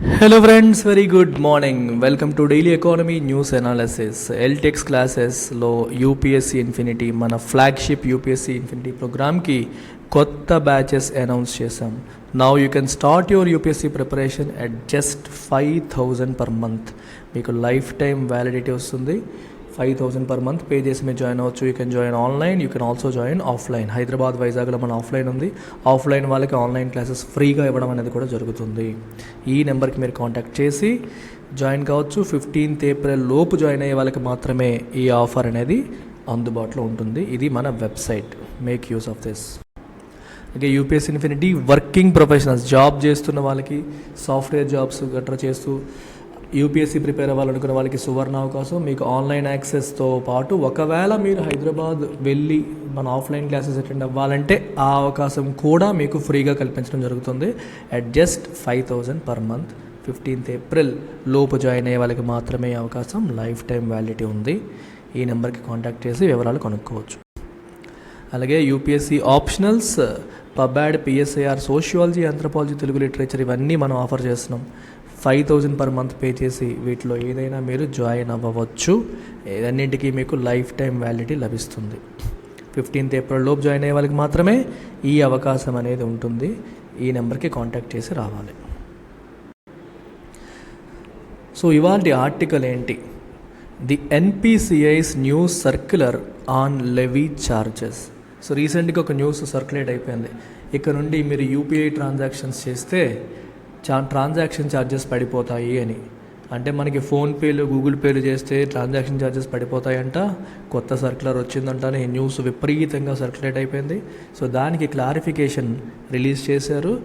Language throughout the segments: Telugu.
Hello friends, very good morning. Welcome to Daily Economy News Analysis. LTX classes లో యూపీఎస్సీ ఇన్ఫినిటీ మన ఫ్లాగ్షిప్ యూపీఎస్సీ ఇన్ఫినిటీ ప్రోగ్రామ్కి కొత్త బ్యాచెస్ అనౌన్స్ చేసాం. Now you can start your UPSC preparation at just 5,000 per month. మీకు లైఫ్ టైం వ్యాలిడిటీ వస్తుంది. 5,000 per month పే చేసి మీరు జాయిన్ అవ్వచ్చు. You can join online, you can also join offline. Hyderabad, వైజాగ్లో మన ఆఫ్లైన్ ఉంది. ఆఫ్లైన్ వాళ్ళకి ఆన్లైన్ క్లాసెస్ ఫ్రీగా ఇవ్వడం అనేది కూడా జరుగుతుంది. ఈ నెంబర్కి మీరు కాంటాక్ట్ చేసి జాయిన్ కావచ్చు. 15th April లోపు జాయిన్ అయ్యే వాళ్ళకి మాత్రమే ఈ ఆఫర్ అనేది అందుబాటులో ఉంటుంది. ఇది మన website. Make use of this. Okay, UPSC infinity working professionals, job చేస్తున్న వాళ్ళకి, సాఫ్ట్వేర్ జాబ్స్ గట్రా చేస్తూ యూపీఎస్సీ ప్రిపేర్ అవ్వాలనుకున్న వాళ్ళకి సువర్ణ అవకాశం. మీకు ఆన్లైన్ యాక్సెస్తో పాటు ఒకవేళ మీరు హైదరాబాద్ వెళ్ళి మన ఆఫ్లైన్ క్లాసెస్ అటెండ్ అవ్వాలంటే ఆ అవకాశం కూడా మీకు ఫ్రీగా కల్పించడం జరుగుతుంది. At just 5,000 per month. 15th April లోపు జాయిన్ అయ్యే వాళ్ళకి మాత్రమే అవకాశం. లైఫ్ టైం వ్యాలిడిటీ ఉంది. ఈ నెంబర్కి కాంటాక్ట్ చేసి వివరాలు కనుక్కోవచ్చు. అలాగే UPSC optionals, pub ad, PSIR, sociology, anthropology, Telugu literature ఇవన్నీ మనం ఆఫర్ చేస్తున్నాం. 5,000 per month పే చేసి వీటిలో ఏదైనా మీరు జాయిన్ అవ్వవచ్చు. అన్నింటికీ మీకు లైఫ్ టైం వ్యాలిడిటీ లభిస్తుంది. 15th April లోపు జాయిన్ అయ్యే వాళ్ళకి మాత్రమే ఈ అవకాశం అనేది ఉంటుంది. ఈ నెంబర్కి కాంటాక్ట్ చేసి రావాలి. సో ఇవాల్టి ఆర్టికల్ ఏంటి? The NPCI's news circular on levy charges. So రీసెంట్గా ఒక న్యూస్ సర్క్యులేట్ అయిపోయింది. ఇక్కడ నుండి మీరు యూపీఐ ట్రాన్సాక్షన్స్ చేస్తే ట్రాన్సాక్షన్ ఛార్జెస్ పడిపోతాయి అని. అంటే మనకి ఫోన్పేలు, గూగుల్ పేలు చేస్తే ట్రాన్సాక్షన్ ఛార్జెస్ పడిపోతాయంట. కొత్త సర్క్యులర్ వచ్చిందంట. ఈ న్యూస్ విపరీతంగా సర్క్యులేట్ అయిపోయింది. సో దానికి క్లారిఫికేషన్ రిలీజ్ చేశారు.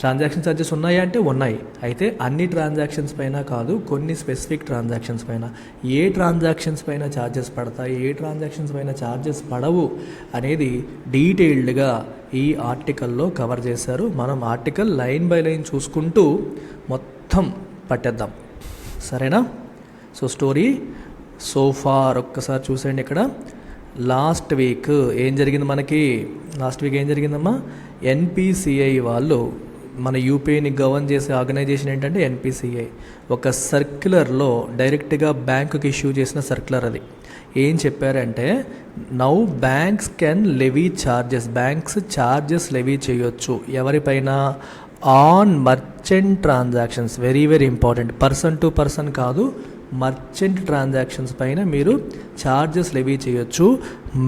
ట్రాన్సాక్షన్ ఛార్జెస్ ఉన్నాయా అంటే ఉన్నాయి. అయితే అన్ని ట్రాన్సాక్షన్స్ పైన కాదు, కొన్ని స్పెసిఫిక్ ట్రాన్సాక్షన్స్ పైన. ఏ ట్రాన్సాక్షన్స్ పైన ఛార్జెస్ పడతాయి, ఏ ట్రాన్సాక్షన్స్ పైన ఛార్జెస్ పడవు అనేది డీటెయిల్డ్గా ఈ ఆర్టికల్లో కవర్ చేశారు. మనం ఆర్టికల్ లైన్ బై లైన్ చూసుకుంటూ మొత్తం పట్టేద్దాం, సరేనా? సో స్టోరీ సోఫార్ ఒక్కసారి చూసేయండి. ఇక్కడ లాస్ట్ వీక్ ఏం జరిగిందమ్మా? ఎన్పిసిఐ వాళ్ళు, మన యూపీఐని గవర్న్ చేసే ఆర్గనైజేషన్ ఏంటంటే ఎన్పిసిఐ, ఒక సర్క్యులర్లో డైరెక్ట్గా బ్యాంకుకి ఇష్యూ చేసిన సర్క్యులర్ అది. ఏం చెప్పారంటే, now banks can levy charges, banks charges levy చేయొచ్చు. ఎవరిపైన? On merchant transactions. Very very important. Person to person కాదు, మర్చెంట్ ట్రాన్సాక్షన్స్ పైన మీరు ఛార్జెస్ లెవీ చేయొచ్చు.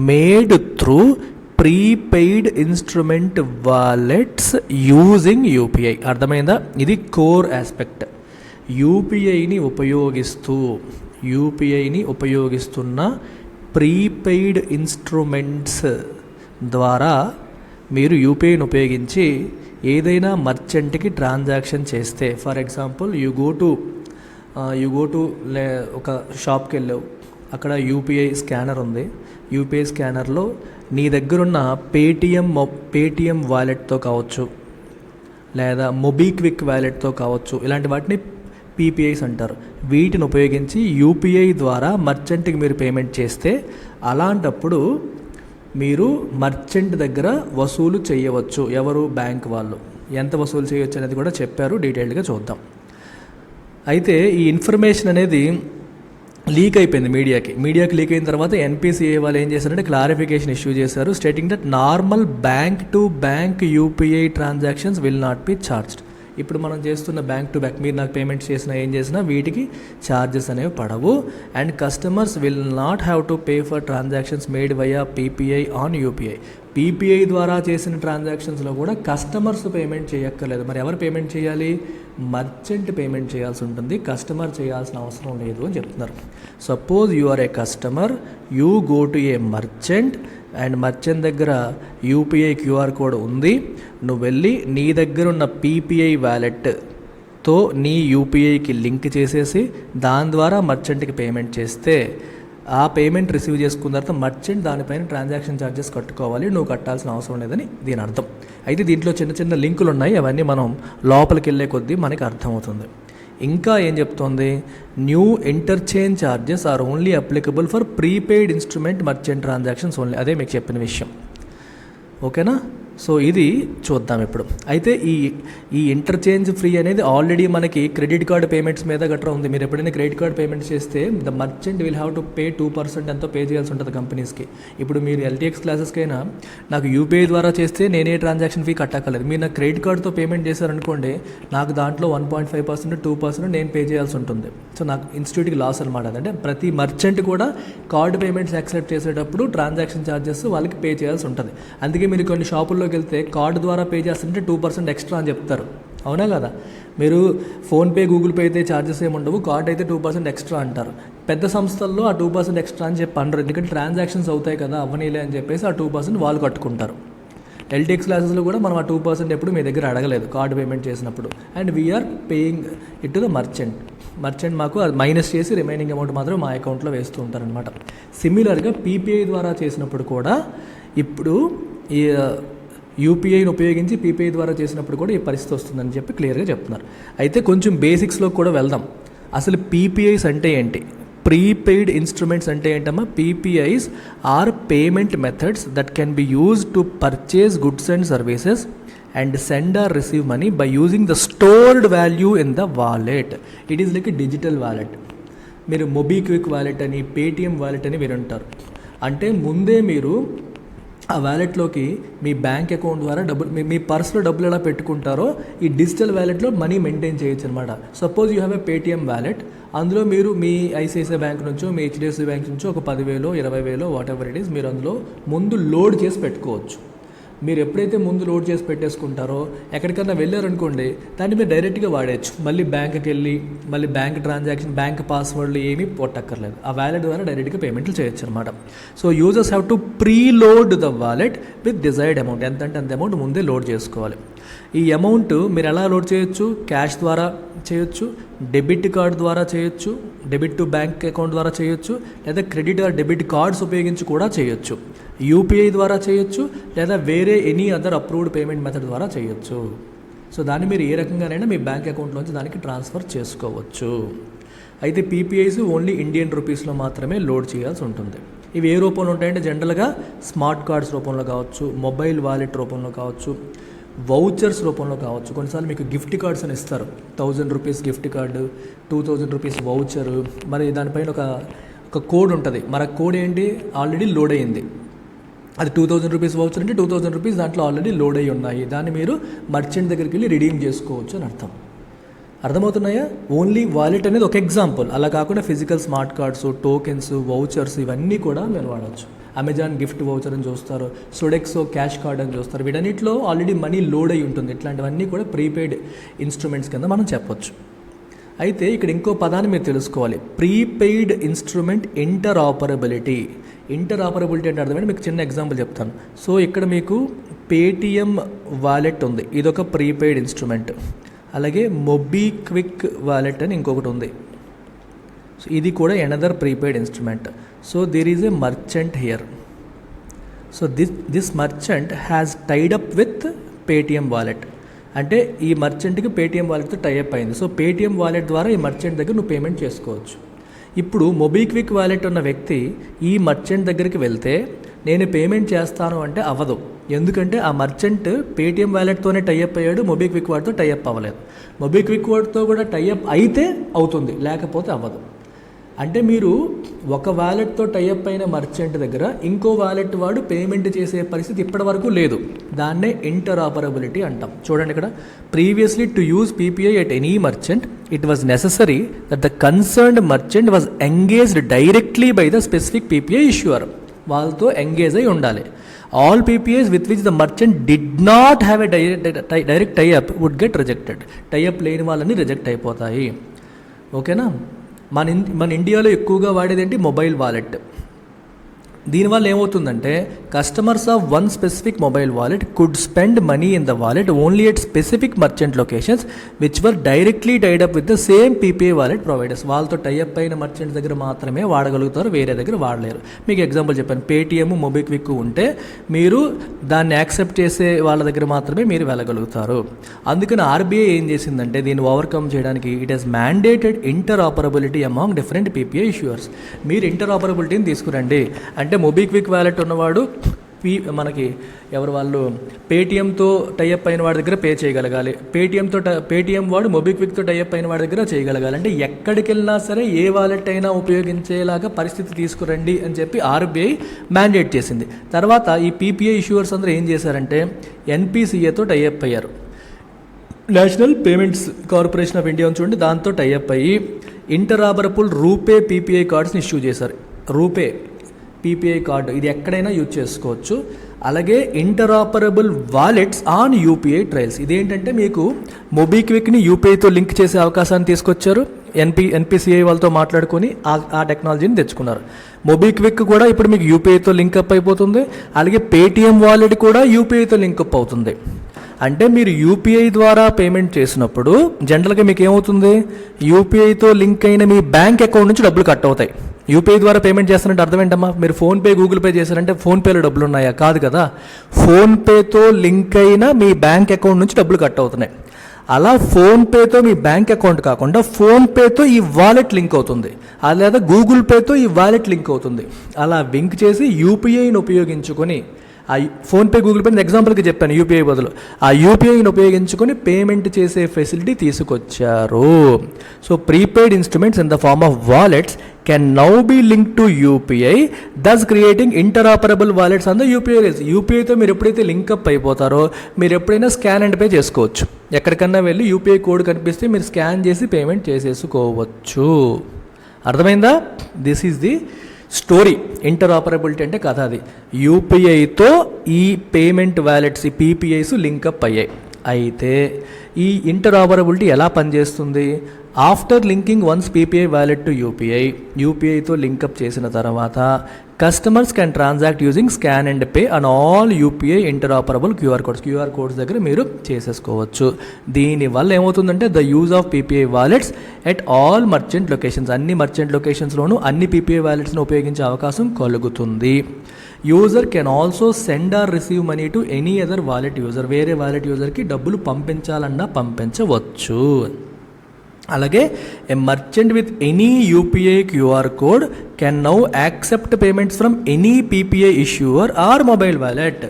Made through prepaid instrument wallets using UPI. అర్థమైందా? ఇది కోర్ ఆస్పెక్ట్. యూపీఐని ఉపయోగిస్తున్న ప్రీపెయిడ్ ఇన్స్ట్రుమెంట్స్ ద్వారా మీరు యూపీఐని ఉపయోగించి ఏదైనా మర్చెంట్కి ట్రాన్సాక్షన్ చేస్తే, for example you go to ఒక షాప్కి వెళ్ళావు, అక్కడ యూపీఐ స్కానర్ ఉంది. యూపీఐ స్కానర్లో నీ దగ్గరున్న పేటిఎం వాలెట్తో కావచ్చు, లేదా మొబీక్విక్ వాలెట్తో కావచ్చు, ఇలాంటి వాటిని పీపీఐస్ అంటారు. వీటిని ఉపయోగించి యూపీఐ ద్వారా మర్చెంట్కి మీరు పేమెంట్ చేస్తే, అలాంటప్పుడు మీరు మర్చెంట్ దగ్గర వసూలు చేయవచ్చు. ఎవరు? బ్యాంక్ వాళ్ళు. ఎంత వసూలు చేయవచ్చు అనేది కూడా చెప్పారు. డీటెయిల్డ్గా చూద్దాం. అయితే ఈ ఇన్ఫర్మేషన్ అనేది లీక్ అయిపోయింది మీడియాకి లీక్ అయిన తర్వాత ఎన్పిసిఐ వాళ్ళు ఏం చేశారంటే క్లారిఫికేషన్ ఇష్యూ చేశారు, stating that normal bank to bank UPI transactions will not be charged. ఇప్పుడు మనం చేస్తున్న బ్యాంక్ టు బ్యాంక్, మీరు నాకు పేమెంట్ చేసినా ఏం చేసినా వీటికి ఛార్జెస్ అనేవి పడవు. And customers will not have to pay for transactions made via PPI on UPI. PPI ద్వారా చేసిన ట్రాన్సాక్షన్స్లో కూడా కస్టమర్స్ పేమెంట్ చేయక్కర్లేదు. మరి ఎవరు పేమెంట్ చేయాలి? మర్చెంట్ పేమెంట్ చేయాల్సి ఉంటుంది, కస్టమర్ చేయాల్సిన అవసరం లేదు అని చెప్తున్నారు. Suppose you are a customer, you go to a merchant and merchant దగ్గర యూపీఐ క్యూఆర్ కోడ్ ఉంది. నువ్వు వెళ్ళి నీ దగ్గర ఉన్న పీపీఐ వ్యాలెట్తో నీ యూపీఐకి లింక్ చేసేసి దాని ద్వారా మర్చెంట్కి పేమెంట్ చేస్తే, ఆ పేమెంట్ రిసీవ్ చేసుకున్న తర్వాత మర్చెంట్ దానిపైన ట్రాన్సాక్షన్ ఛార్జెస్ కట్టుకోవాలి. నువ్వు కట్టాల్సిన అవసరం లేదని దీని అర్థం. అయితే దీంట్లో చిన్న చిన్న లింకులు ఉన్నాయి. అవన్నీ మనం లోపలికి వెళ్ళే కొద్దీ మనకి అర్థమవుతుంది. ఇంకా ఏం చెప్తోంది? New interchange charges are only applicable for prepaid instrument merchant transactions only. అదే మీకు చెప్పిన విషయం. ఓకేనా? సో ఇది చూద్దాం ఇప్పుడు. అయితే ఈ ఇంటర్చేంజ్ ఫ్రీ అనేది ఆల్రెడీ మనకి క్రెడిట్ కార్డ్ పేమెంట్స్ మీద గట్రా ఉంది. మీరు ఎప్పుడైనా క్రెడిట్ కార్డ్ పేమెంట్స్ చేస్తే the merchant will have to pay 2% ఎంతో పే చేయాల్సి ఉంటుంది కంపెనీస్కి. ఇప్పుడు మీరు ఎల్టీఎక్స్ క్లాసెస్కైనా నాకు యూపీఐ ద్వారా చేస్తే నేనే ట్రాన్సాక్షన్ ఫీ కట్టక్కర్లేదు. మీరు నాకు క్రెడిట్ కార్డ్తో పేమెంట్ చేశారనుకోండి, నాకు దాంట్లో 1.5% 2% నేను పే చేయాల్సి ఉంటుంది. సో నాకు ఇన్స్టిట్యూట్కి లాస్ అనమాట. అంటే ప్రతి మర్చెంట్ కూడా కార్డ్ పేమెంట్స్ యాక్సెప్ట్ చేసేటప్పుడు ట్రాన్సాక్షన్ ఛార్జెస్ వాళ్ళకి పే చేయాల్సి ఉంటుంది. అందుకే మీరు కొన్ని షాపుల్లోకి వెళ్తే కార్డు ద్వారా పే చేస్తుంటే 2% ఎక్స్ట్రా అని చెప్తారు, అవునా కదా? మీరు ఫోన్పే గూగుల్ పే అయితే ఛార్జెస్ ఏమి ఉండవు, కార్డ్ అయితే 2% ఎక్స్ట్రా అంటారు. పెద్ద సంస్థల్లో ఆ 2% ఎక్స్ట్రా అని చెప్పి అనరు, ఎందుకంటే ట్రాన్సాక్షన్స్ అవుతాయి కదా, అవ్వనీలే అని చెప్పేసి ఆ 2% వాళ్ళు కట్టుకుంటారు. ఎల్టీఎక్స్ క్లాసెస్లో కూడా మనం ఆ 2% ఎప్పుడు మీ దగ్గర అడగలేదు కార్డు పేమెంట్ చేసినప్పుడు. And we are paying it to the merchant మాకు అది మైనస్ చేసి రిమైనింగ్ అమౌంట్ మాత్రం మా అకౌంట్లో వేస్తూ ఉంటారనమాట. సిమిలర్గా పీపీఐ ద్వారా చేసినప్పుడు కూడా ఇప్పుడు ఈ యూపీఐని ఉపయోగించి పీపీఐ ద్వారా చేసినప్పుడు కూడా ఈ పరిస్థితి వస్తుందని చెప్పి క్లియర్గా చెప్తున్నారు. అయితే కొంచెం బేసిక్స్లో కూడా వెళ్దాం. అసలు పీపీఐస్ అంటే ఏంటి, ప్రీపెయిడ్ ఇన్స్ట్రుమెంట్స్ అంటే ఏంటమ్మా? PPIs are payment methods that can be used to purchase goods and services and send or receive money by using the stored value in the wallet. It is like a digital wallet. మీరు మొబీక్విక్ వాలెట్ అని, పేటిఎం వాలెట్ అని వినుంటారు. అంటే ముందే మీరు ఆ వ్యాలెట్లోకి మీ బ్యాంక్ అకౌంట్ ద్వారా డబ్బులు, మీ పర్స్లో డబ్బులు ఎలా పెట్టుకుంటారో ఈ డిజిటల్ వ్యాలెట్లో మనీ మెయింటైన్ చేయొచ్చు అనమాట. Suppose you have a Paytm wallet, అందులో మీరు మీ ఐసిఐసిఐ బ్యాంక్ నుంచో మీ హెచ్డిఎఫ్సి బ్యాంక్ నుంచో ఒక 10,000 20,000 వాట్ ఎవర్ ఇట్ ఈస్ మీరు అందులో ముందు లోడ్ చేసి పెట్టుకోవచ్చు. మీరు ఎప్పుడైతే ముందు లోడ్ చేసి పెట్టేసుకుంటారో ఎక్కడికన్నా వెళ్ళారనుకోండి, దాన్ని మీరు డైరెక్ట్గా వాడేయచ్చు. మళ్ళీ బ్యాంక్కి వెళ్ళి మళ్ళీ బ్యాంక్ ట్రాన్సాక్షన్, బ్యాంక్ పాస్వర్డ్లు ఏమీ పొట్టక్కర్లేదు. ఆ వ్యాలెట్ ద్వారా డైరెక్ట్గా పేమెంట్లు చేయొచ్చు అనమాట. So users have to preload the wallet with desired amount. ఎంత అంటే అంత అమౌంట్ ముందే లోడ్ చేసుకోవాలి. ఈ అమౌంట్ మీరు ఎలా లోడ్ చేయొచ్చు? క్యాష్ ద్వారా చేయొచ్చు, డెబిట్ కార్డ్ ద్వారా చేయొచ్చు, డెబిట్ టు బ్యాంక్ అకౌంట్ ద్వారా చేయొచ్చు, లేదా క్రెడిట్ ఆర్ డెబిట్ కార్డ్స్ ఉపయోగించి కూడా చేయొచ్చు. యూపీఐ ద్వారా చేయొచ్చు, లేదా వేరే any other approved payment method ద్వారా చేయొచ్చు. సో దాన్ని మీరు ఏ రకంగానైనా మీ బ్యాంక్ అకౌంట్లోంచి దానికి ట్రాన్స్ఫర్ చేసుకోవచ్చు. అయితే పీపీఐస్ ఓన్లీ ఇండియన్ రూపీస్లో మాత్రమే లోడ్ చేయాల్సి ఉంటుంది. ఇవి ఏ రూపంలో ఉంటాయంటే జనరల్గా స్మార్ట్ కార్డ్స్ రూపంలో కావచ్చు, మొబైల్ వాలెట్ రూపంలో కావచ్చు, వౌచర్స్ రూపంలో కావచ్చు. కొన్నిసార్లు మీకు గిఫ్ట్ కార్డ్స్ అని ఇస్తారు. 1000 రూపీస్ గిఫ్ట్ కార్డు, 2000 రూపీస్ వౌచరు. మరి దానిపైన ఒక కోడ్ ఉంటుంది. మరి ఆ కోడ్ ఏంటి? ఆల్రెడీ లోడ్ అయ్యింది. అది 2000 రూపీస్ వౌచర్ అంటే 2000 రూపీస్ దాంట్లో ఆల్రెడీ లోడ్ అయ్యి ఉన్నాయి. దాన్ని మీరు మర్చెంట్ దగ్గరికి వెళ్ళి రిడీమ్ చేసుకోవచ్చు అని అర్థం. అర్థమవుతున్నాయా? ఓన్లీ వాలెట్ అనేది ఒక ఎగ్జాంపుల్. అలా కాకుండా physical smart cards, tokens, vouchers ఇవన్నీ కూడా మీరు వాడవచ్చు. అమెజాన్ గిఫ్ట్ వౌచర్ అని చూస్తారు, సోడెక్సో క్యాష్ కార్డ్ అని చూస్తారు. వీటన్నిటిలో ఆల్రెడీ మనీ లోడ్ అయి ఉంటుంది. ఇట్లాంటివన్నీ కూడా ప్రీపెయిడ్ ఇన్స్ట్రుమెంట్స్ కింద మనం చెప్పొచ్చు. అయితే ఇక్కడ ఇంకో పదాన్ని మీరు తెలుసుకోవాలి. Prepaid instrument ఇంటరాపరబిలిటీ. ఇంటరాపరబిలిటీ అంటే అర్థమైంది. మీకు చిన్న ఎగ్జాంపుల్ చెప్తాను. సో ఇక్కడ మీకు పేటిఎం వాలెట్ ఉంది, ఇదొక ప్రీపెయిడ్ ఇన్స్ట్రుమెంట్. అలాగే మొబీక్విక్ వాలెట్ అని ఇంకొకటి ఉంది, సో ఇది కూడా another prepaid instrument. So there is a merchant here. So this merchant has tied up with Paytm wallet. అంటే ఈ మర్చెంట్కి పేటిఎం వాలెట్తో టైఅప్ అయింది. సో పేటిఎం వాలెట్ ద్వారా ఈ మర్చెంట్ దగ్గర నువ్వు పేమెంట్ చేసుకోవచ్చు. ఇప్పుడు మొబీక్విక్ వాలెట్ ఉన్న వ్యక్తి ఈ మర్చెంట్ దగ్గరికి వెళ్తే నేను పేమెంట్ చేస్తాను అంటే అవ్వదు. ఎందుకంటే ఆ మర్చెంట్ పేటిఎం వాలెట్తోనే టైఅప్ అయ్యాడు, మొబీక్విక్ వాలెట్తో టైఅప్ అవ్వలేదు. మొబీక్విక్ వాలెట్తో కూడా టైఅప్ అయితే అవుతుంది, లేకపోతే అవ్వదు. అంటే మీరు ఒక వాలెట్తో టైఅప్ అయిన మర్చెంట్ దగ్గర ఇంకో వాలెట్ వాడు పేమెంట్ చేసే పరిస్థితి ఇప్పటి వరకు లేదు. దాన్నే ఇంటరాపరబిలిటీ అంటాం. చూడండి ఇక్కడ, previously to use PPI at any merchant it was necessary that the concerned merchant was engaged directly by the specific PPI issuer. వాళ్ళతో ఎంగేజ్ అయి ఉండాలి. All PPIs with which the merchant did not have a direct tie up would get rejected. Tie up లేని వాళ్ళని రిజెక్ట్ అయిపోతాయి. ఓకేనా? మన ఇండియాలో ఎక్కువగా వాడేది ఏంటి? Mobile wallet. దీనివల్ల ఏమవుతుందంటే customers of one specific mobile wallet could spend money in the wallet only at specific merchant locations which were directly Tide up with the same PPI wallet providers. వాళ్ళతో టైఅప్ అయిన మర్చెంట్ దగ్గర మాత్రమే వాడగలుగుతారు, వేరే దగ్గర వాడలేరు. మీకు ఎగ్జాంపుల్ చెప్పాను, పేటిఎం, మొబిక్విక్ ఉంటే మీరు దాన్ని యాక్సెప్ట్ చేసే వాళ్ళ దగ్గర మాత్రమే మీరు వెళ్ళగలుగుతారు. అందుకని ఆర్బీఐ ఏం చేసిందంటే దీన్ని ఓవర్కమ్ చేయడానికి it has mandated interoperability among different PPI issuers. మీరు ఇంటరాపరబిలిటీని తీసుకురండి. అంటే మొబిక్విక్ వాలెట్ ఉన్నవాడు మనకి ఎవరు వాళ్ళు పేటిఎంతో టైఅప్ అయిన వాడి దగ్గర పే చేయగలగాలి, పేటిఎం వాడు మొబిక్విక్తో టైఅప్ అయిన వాడి దగ్గర చేయగలగాలి. అంటే ఎక్కడికి వెళ్ళినా సరే ఏ వాలెట్ అయినా ఉపయోగించేలాగా పరిస్థితి తీసుకురండి అని చెప్పి ఆర్బీఐ మ్యాండేట్ చేసింది. తర్వాత ఈ పీపీఐ ఇష్యూవర్స్ అందరూ ఏం చేశారంటే ఎన్పిసిఏతో టైఅప్ అయ్యారు. National payments corporation of India చూడండి, దాంతో టైఅప్ అయ్యి ఇంటరాపరబుల్ రూపే పీపీఐ కార్డ్స్ని ఇష్యూ చేశారు. రూపే పీపీఐ కార్డు ఇది ఎక్కడైనా యూజ్ చేసుకోవచ్చు. అలాగే ఇంటరాపరబుల్ వాలెట్స్ ఆన్ యూపీఐ ట్రయల్స్, ఇదేంటంటే మీకు మొబిక్విక్ని యూపీఐతో లింక్ చేసే అవకాశాన్ని తీసుకొచ్చారు. ఎన్పిసిఐ వాళ్ళతో మాట్లాడుకొని ఆ టెక్నాలజీని తెచ్చుకున్నారు. మొబిక్విక్ కూడా ఇప్పుడు మీకు యూపీఐతో లింకప్ అయిపోతుంది. అలాగే పేటిఎం వాలెట్ కూడా యూపీఐతో లింకప్ అవుతుంది. అంటే మీరు యూపీఐ ద్వారా పేమెంట్ చేసినప్పుడు జనరల్గా మీకు ఏమవుతుంది, యూపీఐతో లింక్ అయిన మీ బ్యాంక్ అకౌంట్ నుంచి డబ్బులు కట్ అవుతాయి. యూపీఐ ద్వారా పేమెంట్ చేస్తారంటే అర్థం ఏంటమ్మా, మీరు ఫోన్పే గూగుల్ పే చేశారంటే ఫోన్పేలో డబ్బులు ఉన్నాయా? కాదు కదా. ఫోన్పేతో లింక్ అయిన మీ బ్యాంక్ అకౌంట్ నుంచి డబ్బులు కట్ అవుతున్నాయి. అలా ఫోన్పేతో మీ బ్యాంక్ అకౌంట్ కాకుండా ఫోన్పేతో ఈ వాలెట్ లింక్ అవుతుంది, లేదా గూగుల్ పేతో ఈ వాలెట్ లింక్ అవుతుంది. అలా లింక్ చేసి యూపీఐని ఉపయోగించుకొని, ఆ ఫోన్పే గూగుల్ పే ఎగ్జాంపుల్కి చెప్పాను యూపీఐ బదులు, ఆ యూపీఐని ఉపయోగించుకొని పేమెంట్ చేసే ఫెసిలిటీ తీసుకొచ్చారు. So prepaid instruments in the form of wallets can now be link to UPI, thus creating interoperable wallets on the UPI rails. యూపీఐతో మీరు ఎప్పుడైతే లింకప్ అయిపోతారో మీరు ఎప్పుడైనా స్కాన్ అండ్ పే చేసుకోవచ్చు. ఎక్కడికన్నా వెళ్ళి యూపీఐ కోడ్ కనిపిస్తే మీరు స్కాన్ చేసి పేమెంట్ చేసేసుకోవచ్చు. అర్థమైందా? This is the story. Interoperability అంటే కథ అది. యూపీఐతో ఈ పేమెంట్ వ్యాలెట్స్, ఈ పీపీఐస్ లింకప్ అయ్యాయి. అయితే ఈ ఇంటరాపరబిలిటీ ఎలా పనిచేస్తుంది? After linking once PPI wallet to యూపీఐతో లింకప్ చేసిన తర్వాత customers can transact using scan and pay and all UPI interoperable QR codes దగ్గర మీరు చేసేసుకోవచ్చు. దీనివల్ల ఏమవుతుందంటే the use of PPI wallets at all merchant locations, అన్ని మర్చెంట్ లొకేషన్స్లోనూ అన్ని పీపీఐ వాలెట్స్ని ఉపయోగించే అవకాశం కలుగుతుంది. User can also send or receive money to any other wallet user, వేరే వాలెట్ యూజర్కి డబ్బులు పంపించాలన్నా పంపించవచ్చు. అలాగే a merchant with any UPI QR code can now accept payments from any PPI issuer or mobile wallet.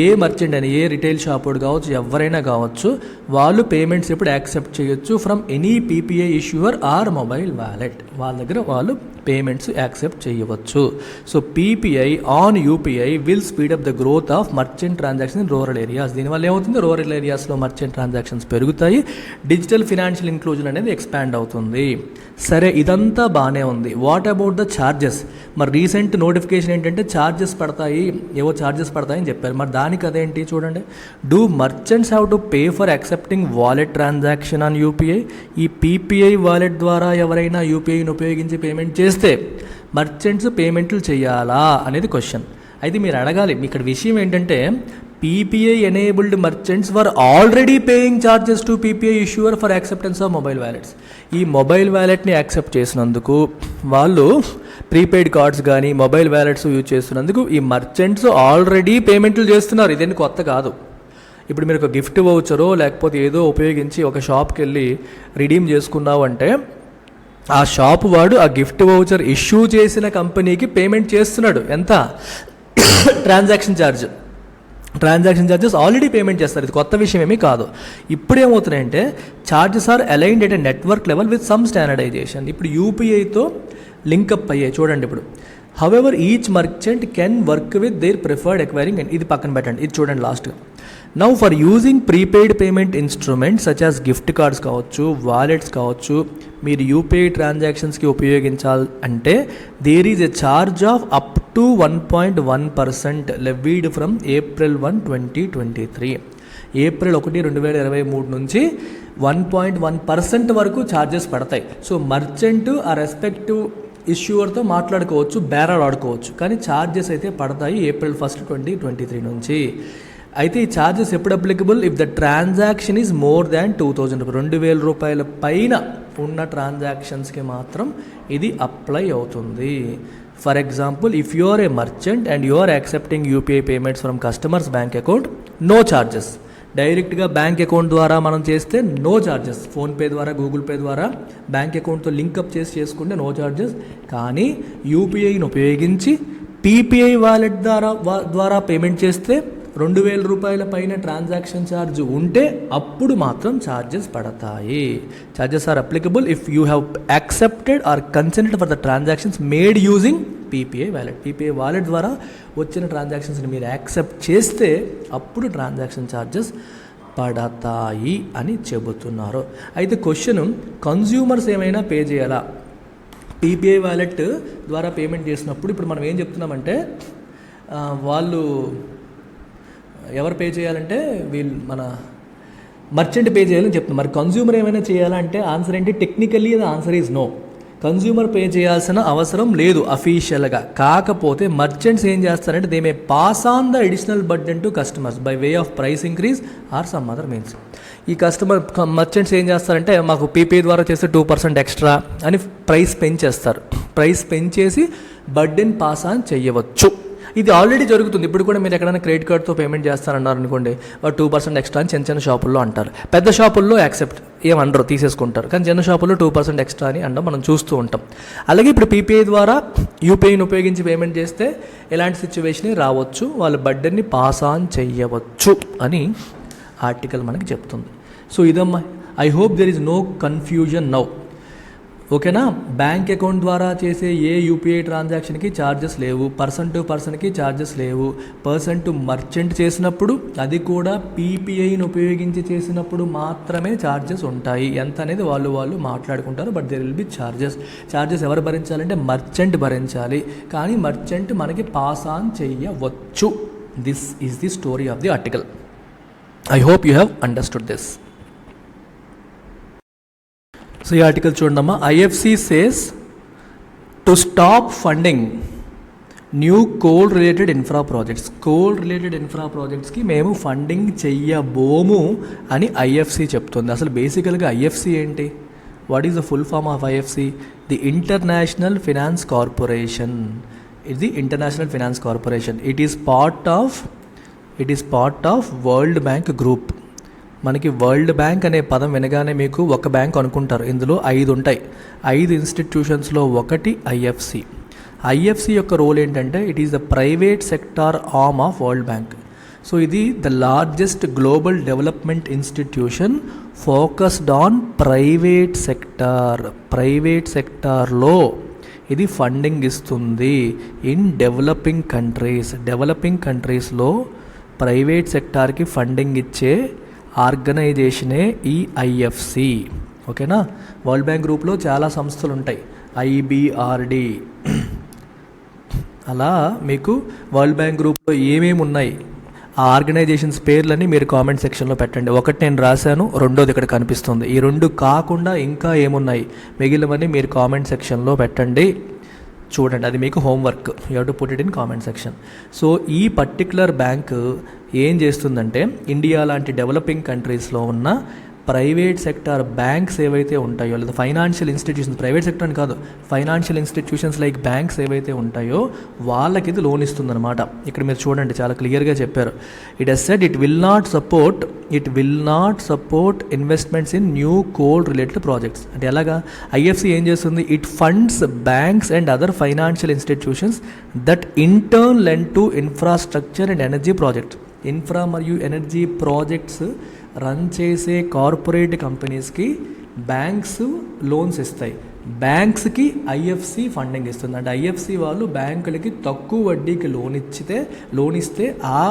ఏ మర్చెంట్ అని, ఏ రిటైల్ షాప్ కావచ్చు, ఎవరైనా కావచ్చు, వాళ్ళు పేమెంట్స్ ఇప్పుడు యాక్సెప్ట్ చేయొచ్చు from any PPI issuer or mobile wallet. వాళ్ళ దగ్గర వాళ్ళు పేమెంట్స్ యాక్సెప్ట్ చేయవచ్చు. So PPI on UPI will speed up the growth of merchant transaction in rural areas. దీనివల్ల ఏమవుతుంది, రూరల్ ఏరియాస్లో మర్చెంట్ ట్రాన్సాక్షన్స్ పెరుగుతాయి, డిజిటల్ ఫినాన్షియల్ ఇంక్లూజన్ అనేది ఎక్స్పాండ్ అవుతుంది. సరే, ఇదంతా బాగానే ఉంది. What about the charges? మరి రీసెంట్ నోటిఫికేషన్ ఏంటంటే ఛార్జెస్ పడతాయి, ఏవో ఛార్జెస్ పడతాయని చెప్పారు. మరి దానికి అదేంటి చూడండి. Do merchants have to pay for accepting wallet transaction on UPI? ఈ పీపీఐ వాలెట్ ద్వారా ఎవరైనా యూపీఐని ఉపయోగించి పేమెంట్ చేస్తే మర్చెంట్స్ పేమెంట్లు చేయాలా అనేది క్వశ్చన్. అయితే మీరు అడగాలి, ఇక్కడ విషయం ఏంటంటే PPI enabled merchants were already paying charges to PPI issuer for acceptance of mobile wallets. ఈ మొబైల్ వ్యాలెట్ని యాక్సెప్ట్ చేసినందుకు, వాళ్ళు ప్రీపెయిడ్ కార్డ్స్ కానీ మొబైల్ వ్యాలెట్స్ యూజ్ చేస్తున్నందుకు ఈ మర్చెంట్స్ ఆల్రెడీ పేమెంట్లు చేస్తున్నారు. ఇదేంటి కొత్త కాదు. ఇప్పుడు మీరు ఒక గిఫ్ట్ వౌచరో లేకపోతే ఏదో ఉపయోగించి ఒక షాప్కి వెళ్ళి రిడీమ్ చేసుకున్నావు అంటే ఆ షాప్ వాడు ఆ గిఫ్ట్ వౌచర్ ఇష్యూ చేసిన కంపెనీకి పేమెంట్ చేస్తున్నాడు. ఎంత? ట్రాన్సాక్షన్ ఛార్జెస్ ఆల్రెడీ పేమెంట్ చేస్తారు. ఇది కొత్త విషయం ఏమీ కాదు. ఇప్పుడు ఏమవుతున్నాయంటే charges are aligned at a network level with some standardization. ఇప్పుడు యూపీఐతో లింకప్ అయ్యాయి చూడండి. ఇప్పుడు however each merchant can work with their preferred acquiring. ఇది పక్కన పెట్టండి, ఇది చూడండి లాస్ట్గా. Now for using prepaid payment instruments such as gift cards కావచ్చు, వాలెట్స్ కావచ్చు, మీరు యూపీఐ ట్రాన్సాక్షన్స్కి ఉపయోగించాలంటే there is a charge of up to 1.1% levied from April 1, 2023. April 1, 2023 నుంచి 1.1% వరకు ఛార్జెస్ పడతాయి. సో మర్చెంట్ ఆ రెస్పెక్టివ్ ఇష్యూవర్తో మాట్లాడుకోవచ్చు, బేరాలు ఆడుకోవచ్చు, కానీ ఛార్జెస్ అయితే పడతాయి April 1, 2023 నుంచి. అయితే ఈ ఛార్జెస్ ఎప్పుడు applicable? If the transaction is more than 2000, 2000 రూపాయల పైన ఉన్న ట్రాన్సాక్షన్స్కి మాత్రం ఇది అప్లై అవుతుంది. For example, if you are a merchant and you are accepting UPI payments from customers bank account, no charges. డైరెక్ట్గా బ్యాంక్ అకౌంట్ ద్వారా మనం చేస్తే నో ఛార్జెస్. ఫోన్పే ద్వారా, గూగుల్ పే ద్వారా బ్యాంక్ అకౌంట్తో లింకప్ చేసుకుంటే నో ఛార్జెస్. కానీ యూపీఐని ఉపయోగించి పీపీఐ వాలెట్ ద్వారా పేమెంట్ చేస్తే 2,000 రూపాయల పైన ట్రాన్సాక్షన్ ఛార్జ్ ఉంటే అప్పుడు మాత్రం ఛార్జెస్ పడతాయి. Charges are applicable if you have accepted or consented for the transactions made using PPI wallet. PPI wallet ద్వారా వచ్చిన ట్రాన్సాక్షన్స్ని మీరు యాక్సెప్ట్ చేస్తే అప్పుడు ట్రాన్సాక్షన్ ఛార్జెస్ పడతాయి అని చెబుతున్నారు. అయితే క్వశ్చన్, కన్జ్యూమర్స్ ఏమైనా పే చేయాలా? పీపీఐ వాలెట్ ద్వారా పేమెంట్ చేసినప్పుడు ఇప్పుడు మనం ఏం చెప్తున్నామంటే వాళ్ళు ఎవరు పే చేయాలంటే మన మర్చెంట్ పే చేయాలని చెప్తున్నాం. మరి కన్జ్యూమర్ ఏమైనా చేయాలంటే ఆన్సర్ ఏంటి? Technically the answer is no. Consumer pay చేయాల్సిన అవసరం లేదు అఫీషియల్గా. కాకపోతే మర్చెంట్స్ ఏం చేస్తారంటే they may pass on the additional burden to customers by way of price increase or some other means. ఈ మర్చెంట్స్ ఏం చేస్తారంటే మాకు పీపీఐ ద్వారా చేస్తే 2% ఎక్స్ట్రా అని ప్రైస్ పెంచేస్తారు. ప్రైస్ పెంచేసి బర్డెన్ పాస్ ఆన్ చేయవచ్చు. ఇది ఆల్రెడీ జరుగుతుంది. ఇప్పుడు కూడా మీరు ఎక్కడైనా క్రెడిట్ కార్డ్తో పేమెంట్ చేస్తారన్నారు అనుకోండి, 2% ఎక్స్ట్రా అని చిన్న షాపుల్లో అంటారు. పెద్ద షాపుల్లో యాక్సెప్ట్ ఏమనరు, తీసేసుకుంటారు. కానీ చిన్న షాపుల్లో 2% ఎక్స్ట్రా అని అనడం మనం చూస్తూ ఉంటాం. అలాగే ఇప్పుడు పీపీఐ ద్వారా యూపీఐని ఉపయోగించి పేమెంట్ చేస్తే ఎలాంటి సిచ్యువేషన్ రావచ్చు, వాళ్ళ బర్డెన్ని పాస్ ఆన్ చేయవచ్చు అని ఆర్టికల్ మనకి చెప్తుంది. సో ఇదమ్మా, I hope there is no confusion now. ఓకేనా? బ్యాంక్ అకౌంట్ ద్వారా చేసే ఏ యూపీఐ ట్రాన్సాక్షన్కి ఛార్జెస్ లేవు, పర్సన్ టు పర్సన్కి ఛార్జెస్ లేవు. పర్సన్ టు మర్చెంట్ చేసినప్పుడు, అది కూడా పీపీఐని ఉపయోగించి చేసినప్పుడు మాత్రమే ఛార్జెస్ ఉంటాయి. ఎంత అనేది వాళ్ళు మాట్లాడుకుంటారు. But there will be charges ఎవరు భరించాలంటే మర్చెంట్ భరించాలి. కానీ మర్చెంట్ మనకి పాస్ ఆన్ చేయవచ్చు. This is the story of the article. I hope you have understood this. So ఈ ఆర్టికల్ చూడమ్మా. IFC says to stop funding new coal related infra projects. Coal related infra ప్రాజెక్ట్స్కి మేము ఫండింగ్ చెయ్యబోము అని IFC చెప్తుంది. అసలు బేసికల్గా IFC ఏంటి? What is the full form of IFC? The International Finance Corporation. ఇది International Finance Corporation. It is part of World Bank group. మనకి వరల్డ్ బ్యాంక్ అనే పదం వినగానే మీకు ఒక బ్యాంక్ అనుకుంటారు. ఇందులో 5 ఉంటాయి. 5 ఇన్స్టిట్యూషన్స్లో ఒకటి IFC. IFC యొక్క రోల్ ఏంటంటే it is the private sector arm of World Bank. So ఇది the largest global development institution focused on private sector. Private సెక్టార్లో ఇది ఫండింగ్ ఇస్తుంది ఇన్ డెవలపింగ్ కంట్రీస్లో ప్రైవేట్ సెక్టార్కి ఫండింగ్ ఇచ్చే ఆర్గనైజేషనే ఈ IFC. ఓకేనా? వరల్డ్ బ్యాంక్ గ్రూప్లో చాలా సంస్థలు ఉంటాయి. IBRD అలా మీకు వరల్డ్ బ్యాంక్ గ్రూప్లో ఏమేమి ఉన్నాయి ఆ ఆర్గనైజేషన్స్ పేర్లని మీరు కామెంట్ సెక్షన్లో పెట్టండి. ఒకటి నేను రాశాను, రెండోది ఇక్కడ కనిపిస్తుంది. ఈ 2 కాకుండా ఇంకా ఏమున్నాయి మిగిలినవన్నీ మీరు కామెంట్ సెక్షన్లో పెట్టండి. చూడండి, అది మీకు homework. You have to put it in comment section. So ఈ పర్టిక్యులర్ బ్యాంక్ ఏం చేస్తుందంటే ఇండియా లాంటి డెవలపింగ్ కంట్రీస్లో ఉన్న ప్రైవేట్ సెక్టార్ బ్యాంక్స్ ఏవైతే ఉంటాయో, లేదా ఫైనాన్షియల్ ఇన్స్టిట్యూషన్స్, ప్రైవేట్ సెక్టర్ అని కాదు, ఫైనాన్షియల్ ఇన్స్టిట్యూషన్స్ లైక్ బ్యాంక్స్ ఏవైతే ఉంటాయో వాళ్ళకి ఇది లోన్ ఇస్తుందన్నమాట. ఇక్కడ మీరు చూడండి, చాలా క్లియర్గా చెప్పారు. It has said it will not support investments in new coal related projects. అంటే ఎలాగా? IFC ఏం చేస్తుంది? It funds banks and other financial institutions that in turn lend to infrastructure and energy project. Infra మరియు ఎనర్జీ ప్రాజెక్ట్స్ రన్ చేసే కార్పొరేట్ కంపెనీస్కి బ్యాంక్స్ లోన్స్ ఇస్తాయి. బ్యాంక్స్కి IFC ఫండింగ్ ఇస్తుంది. అంటే IFC వాళ్ళు బ్యాంకులకి తక్కువ వడ్డీకి లోన్ ఇస్తే ఆ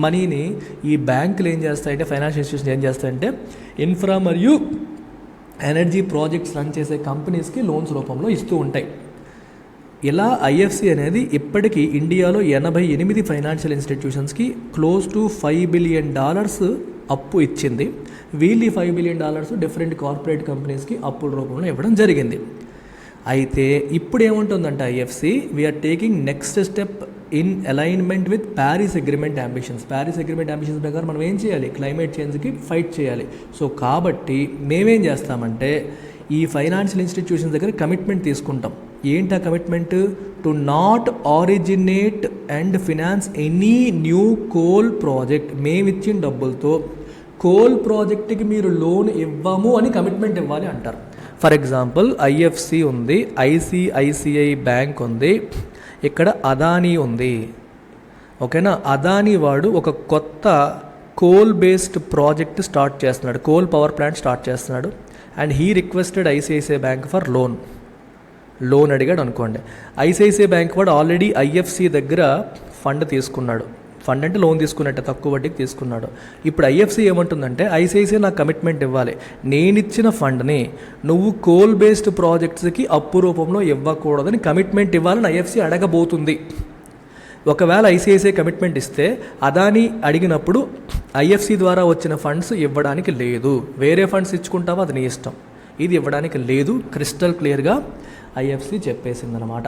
మనీని ఈ బ్యాంకులు ఏం చేస్తాయంటే, ఫైనాన్షియల్ ఇన్స్టిట్యూషన్స్ ఏం చేస్తాయంటే ఇన్ఫ్రా మరియు ఎనర్జీ ప్రాజెక్ట్స్ రన్ చేసే కంపెనీస్కి లోన్స్ రూపంలో ఇస్తూ ఉంటాయి. ఇలా IFC అనేది ఇప్పటికీ ఇండియాలో 88 ఫైనాన్షియల్ ఇన్స్టిట్యూషన్స్కి క్లోజ్ టు $5 బిలియన్ అప్పు ఇచ్చింది. వీళ్ళు ఈ $5 బిలియన్ డిఫరెంట్ కార్పొరేట్ కంపెనీస్కి అప్పుల రూపంలో ఇవ్వడం జరిగింది. అయితే ఇప్పుడు ఏముంటుందంటే IFC we are taking next step in alignment with Paris agreement ambitions. Paris agreement ambitions ప్రకారం మనం ఏం చేయాలి? క్లైమేట్ చేంజ్కి ఫైట్ చేయాలి. సో కాబట్టి మేమేం చేస్తామంటే ఈ ఫైనాన్షియల్ ఇన్స్టిట్యూషన్స్ దగ్గర కమిట్మెంట్ తీసుకుంటాం. ఏంటి ఆ commitment? To not originate and finance any new coal project. మేమిచ్చిన డబ్బులతో కోల్ ప్రాజెక్ట్కి మీరు లోన్ ఇవ్వము అని కమిట్మెంట్ ఇవ్వాలి అంటారు. ఫర్ ఎగ్జాంపుల్ IFC ఉంది, ICICI బ్యాంక్ ఉంది, ఇక్కడ అదానీ ఉంది. ఓకేనా, అదానీ వాడు ఒక కొత్త కోల్ బేస్డ్ ప్రాజెక్ట్ స్టార్ట్ చేస్తున్నాడు, కోల్ పవర్ ప్లాంట్ స్టార్ట్ చేస్తున్నాడు. And he requested ICICI bank for loan అడిగాడు అనుకోండి. ఐసిఐసిఐ బ్యాంక్ వాడు ఆల్రెడీ ఐఎఫ్సి దగ్గర ఫండ్ తీసుకున్నాడు. ఫండ్ అంటే లోన్ తీసుకున్నట్టే, తక్కువ వడ్డీకి తీసుకున్నాడు. ఇప్పుడు ఐఎఫ్సి ఏమంటుందంటే ఐసిఐసిఐ నాకు కమిట్మెంట్ ఇవ్వాలి, నేనిచ్చిన ఫండ్ని నువ్వు కోల్ బేస్డ్ ప్రాజెక్ట్స్కి అప్పు రూపంలో ఇవ్వకూడదని కమిట్మెంట్ ఇవ్వాలని ఐఎఫ్సి అడగబోతుంది. ఒకవేళ ఐసిఐసిఐ కమిట్మెంట్ ఇస్తే అదానీ అడిగినప్పుడు ఐఎఫ్సి ద్వారా వచ్చిన ఫండ్స్ ఇవ్వడానికి లేదు, వేరే ఫండ్స్ ఇచ్చుకుంటావో అది నీ ఇష్టం, ఇది ఇవ్వడానికి లేదు, క్రిస్టల్ క్లియర్గా ఐఎఫ్సి చెప్పేసింది అనమాట.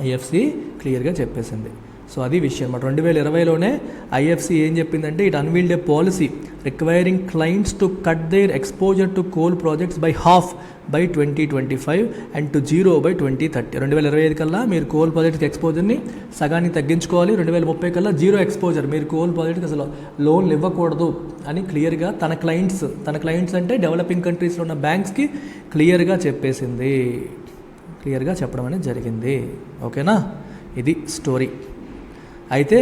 ఐఎఫ్సి క్లియర్గా చెప్పేసింది. సో అది విషయం అన్నమాట. 2020లోనే ఐఎఫ్సి ఏం చెప్పిందంటే it unveiled a policy requiring clients to cut their exposure to coal projects by half by 2025 and to 0 by 2030. 2025 కల్లా మీరు కోల్ ప్రాజెక్ట్కి ఎక్స్పోజర్ని సగానికి తగ్గించుకోవాలి, 2030 కల్లా 0 ఎక్స్పోజర్, మీరు కోల్ ప్రాజెక్ట్కి అసలు లోన్లు ఇవ్వకూడదు అని క్లియర్గా తన క్లయింట్స్ అంటే డెవలపింగ్ కంట్రీస్లో ఉన్న బ్యాంక్స్కి క్లియర్గా చెప్పడం అనేది జరిగింది. ఓకేనా, ఇది స్టోరీ. అయితే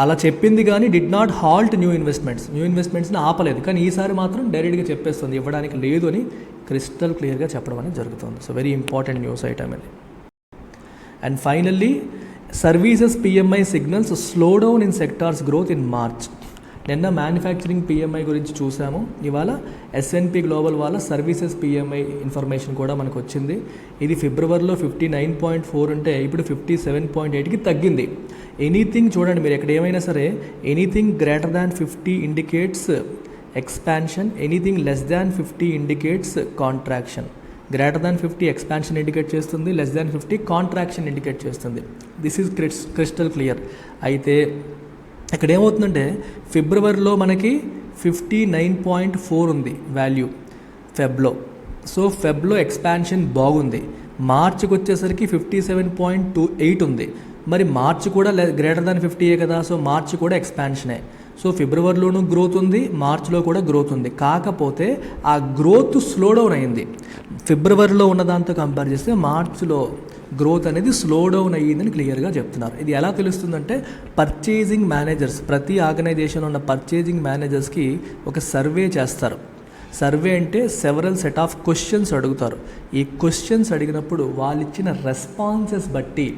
అలా చెప్పింది కానీ డిడ్ నాట్ హాల్ట్ న్యూ ఇన్వెస్ట్మెంట్స్ని ఆపలేదు. కానీ ఈసారి మాత్రం డైరెక్ట్గా చెప్పేస్తుంది ఇవ్వడానికి లేదు అని క్రిస్టల్ క్లియర్గా చెప్పడం అనేది జరుగుతుంది. So very important news item ఇది. And finally services PMI signals slow down in sectors growth in March. నిన్న మ్యానుఫ్యాక్చరింగ్ పిఎంఐ గురించి చూసాము, ఇవాళ ఎస్ఎన్పి గ్లోబల్ వాళ్ళ సర్వీసెస్ పిఎంఐ ఇన్ఫర్మేషన్ కూడా మనకు వచ్చింది. ఇది ఫిబ్రవరిలో 59.4 ఉంటే ఇప్పుడు 57.8కి తగ్గింది. ఎనీథింగ్ చూడండి మీరు ఎక్కడ ఏమైనా సరే, anything greater than 50 indicates expansion, anything less than 50 indicates contraction. Greater than 50 expansion indicate చేస్తుంది, లెస్ దాన్ 50 కాంట్రాక్షన్ ఇండికేట్ చేస్తుంది. This is crystal clear. అయితే ఇక్కడ ఏమవుతుందంటే ఫిబ్రవరిలో మనకి 59.4 ఉంది వాల్యూ ఫెబ్లో. సో ఫెబ్లో ఎక్స్పాన్షన్ బాగుంది. మార్చికి వచ్చేసరికి 57.28 ఉంది. మరి మార్చి కూడా గ్రేటర్ దాన్ 50 కదా, సో మార్చి కూడా ఎక్స్పాన్షనే. సో ఫిబ్రవరిలోనూ గ్రోత్ ఉంది, మార్చిలో కూడా గ్రోత్ ఉంది. కాకపోతే ఆ గ్రోత్ స్లో డౌన్ అయింది. ఫిబ్రవరిలో ఉన్న దాంతో కంపేర్ చేస్తే మార్చిలో గ్రోత్ అనేది స్లో డౌన్ అయ్యిందని క్లియర్గా చెప్తున్నారు. ఇది ఎలా తెలుస్తుందంటే పర్చేజింగ్ మేనేజర్స్, ప్రతి ఆర్గనైజేషన్లో ఉన్న పర్చేజింగ్ మేనేజర్స్కి ఒక సర్వే చేస్తారు. సర్వే అంటే సెవరల్ సెట్ ఆఫ్ క్వశ్చన్స్ అడుగుతారు. ఈ క్వశ్చన్స్ అడిగినప్పుడు వాళ్ళు ఇచ్చిన రెస్పాన్సెస్ బట్టి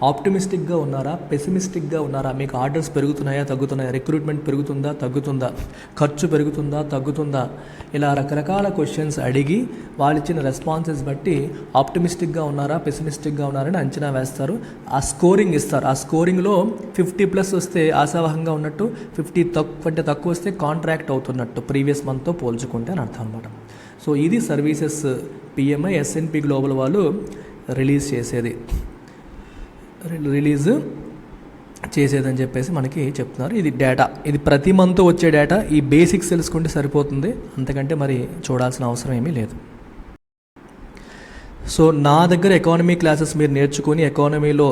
ఆప్టిమిస్టిక్గా ఉన్నారా, పెసిమిస్టిక్గా ఉన్నారా, మీకు ఆర్డర్స్ పెరుగుతున్నాయా తగ్గుతున్నాయా, రిక్రూట్మెంట్ పెరుగుతుందా తగ్గుతుందా, ఖర్చు పెరుగుతుందా తగ్గుతుందా, ఇలా రకరకాల క్వశ్చన్స్ అడిగి వాళ్ళు ఇచ్చిన రెస్పాన్సెస్ బట్టి ఆప్టిమిస్టిక్గా ఉన్నారా పెసిమిస్టిక్గా ఉన్నారని అంచనా వేస్తారు. ఆ స్కోరింగ్ ఇస్తారు. ఆ స్కోరింగ్లో 50+ వస్తే ఆశావహంగా ఉన్నట్టు, 50 కంటే తక్కువ వస్తే కాంట్రాక్ట్ అవుతున్నట్టు ప్రీవియస్ మంత్తో పోల్చుకుంటే అని అర్థం అనమాట. సో ఇది సర్వీసెస్ పిఎంఐ ఎస్ఎన్పి గ్లోబల్ వాళ్ళు రిలీజ్ చేసేదని చెప్పేసి మనకి చెప్తున్నారు. ఇది డేటా, ఇది ప్రతి మంత్ వచ్చే డేటా. ఈ బేసిక్స్ తెలుసుకుంటే సరిపోతుంది, అంతకంటే మరి చూడాల్సిన అవసరం ఏమీ లేదు. సో నా దగ్గర ఎకానమీ క్లాసెస్ మీరు నేర్చుకుని ఎకానమీలో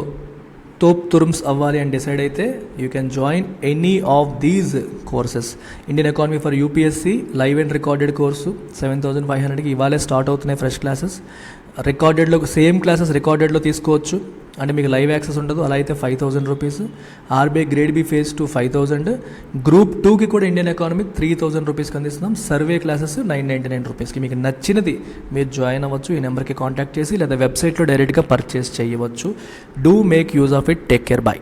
తోప్ తురుమ్స్ అవ్వాలి అని డిసైడ్ అయితే you can join any of these courses. Indian economy for UPSC live and recorded course 7,500కి ఇవాళే స్టార్ట్ అవుతున్నాయి ఫ్రెష్ క్లాసెస్. రికార్డెడ్లో సేమ్ క్లాసెస్ రికార్డెడ్లో తీసుకోవచ్చు, అంటే మీకు లైవ్ యాక్సెస్ ఉండదు. అలా అయితే 5,000 rupees. RBI grade B phase 2 5,000. Group 2కి కూడా ఇండియన్ ఎకానమీ 3,000 రూపీస్కి అందిస్తున్నాం. సర్వే క్లాసెస్ 999 రూపీస్కి. మీకు నచ్చినది మీరు జాయిన్ అవ్వచ్చు, ఈ నెంబర్కి కాంటాక్ట్ చేసి లేదా వెబ్సైట్లో డైరెక్ట్గా పర్చేస్ చేయవచ్చు. Do make use of it. Take care. By.